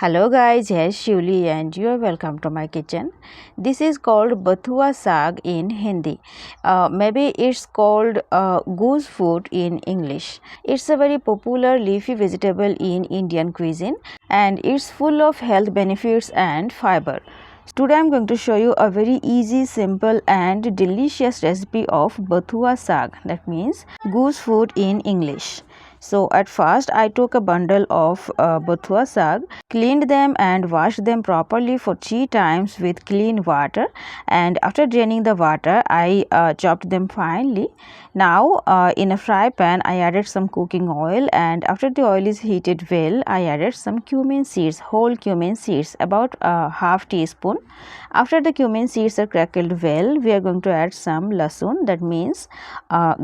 Hello guys, here's Shivli and you are welcome to my kitchen. This is called Bathua Saag in Hindi. Maybe it's called goose food in English. It's a very popular leafy vegetable in Indian cuisine and it's full of health benefits and fiber. Today I'm going to show you a very easy, simple and delicious recipe of Bathua Saag. That means goose food in English. So at first I took a bundle of Bathua Saag, cleaned them and washed them properly for 3 times with clean water, and after draining the water I chopped them finely. Now in a fry pan I added some cooking oil, and after the oil is heated well I added some cumin seeds, whole cumin seeds, about half teaspoon. After the cumin seeds are crackled well, we are going to add some lasun, that means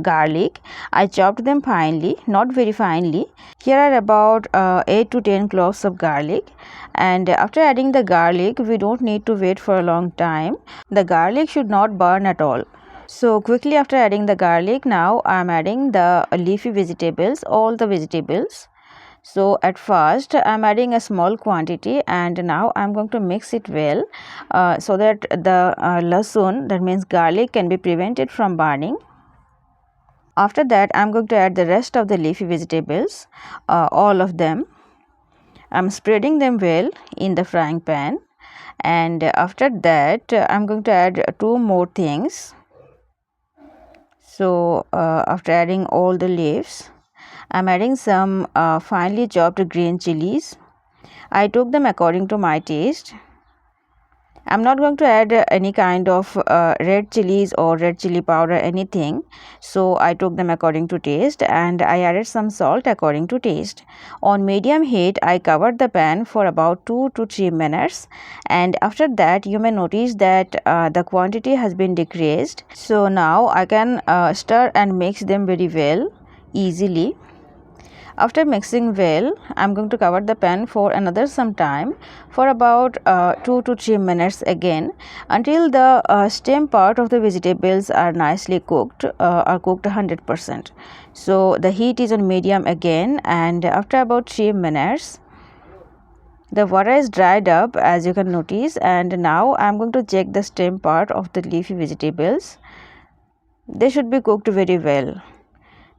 garlic. I chopped them finely, not very finely. Here are about 8 to 10 cloves of garlic, and after adding the garlic we don't need to wait for a long time. The garlic should not burn at all. So quickly after adding the garlic, now I am adding the leafy vegetables, all the vegetables. So at first I am adding a small quantity, and now I am going to mix it well so that the lasun, that means garlic, can be prevented from burning. After that I am going to add the rest of the leafy vegetables, all of them. I am spreading them well in the frying pan, and after that I am going to add 2 more things. So after adding all the leaves, I am adding some finely chopped green chilies. I took them according to my taste. I am not going to add any kind of red chilies or red chili powder, anything. So I took them according to taste, and I added some salt according to taste. On medium heat I covered the pan for about 2 to 3 minutes, and after that you may notice that the quantity has been decreased. So now I can stir and mix them very well, easily. After mixing well, I am going to cover the pan for another some time, for about 2 to 3 minutes again, until the stem part of the vegetables are nicely cooked, are cooked 100%. So the heat is on medium again, and after about 3 minutes the water is dried up, as you can notice, and now I am going to check the stem part of the leafy vegetables. They should be cooked very well.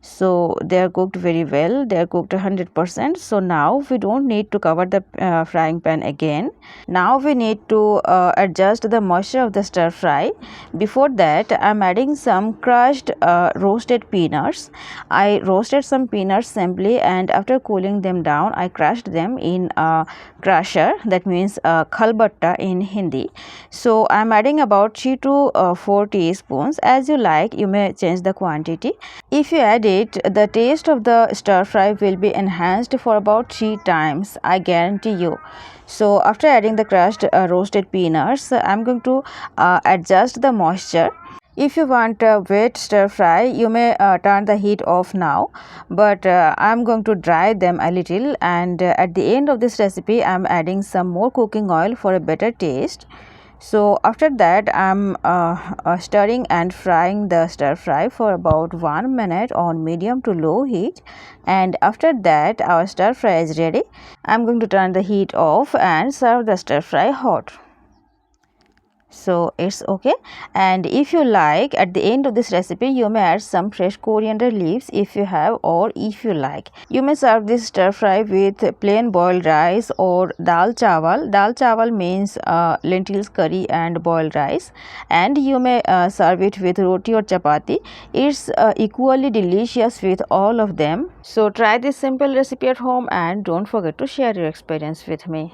So they are cooked very well, they are cooked 100%. So now we don't need to cover the frying pan again. Now we need to adjust the moisture of the stir fry. Before that I am adding some crushed roasted peanuts. I roasted some peanuts simply, and after cooling them down I crushed them in a crusher, that means khalbatta in Hindi. So I am adding about 3 to 4 teaspoons. As you like, you may change the quantity. If you add it, the taste of the stir fry will be enhanced for about 3 times, I guarantee you. So after adding the crushed roasted peanuts, I am going to adjust the moisture. If you want a wet stir fry, you may turn the heat off now, but I am going to dry them a little, and at the end of this recipe I am adding some more cooking oil for a better taste. So after that I am stirring and frying the stir fry for about 1 minute on medium to low heat, and after that our stir fry is ready. I am going to turn the heat off and serve the stir fry hot. So it's okay. And if you like, at the end of this recipe you may add some fresh coriander leaves if you have, or if you like, you may serve this stir fry with plain boiled rice or dal chawal. Dal chawal means lentils curry and boiled rice, and you may serve it with roti or chapati. It's equally delicious with all of them. So try this simple recipe at home, and don't forget to share your experience with me.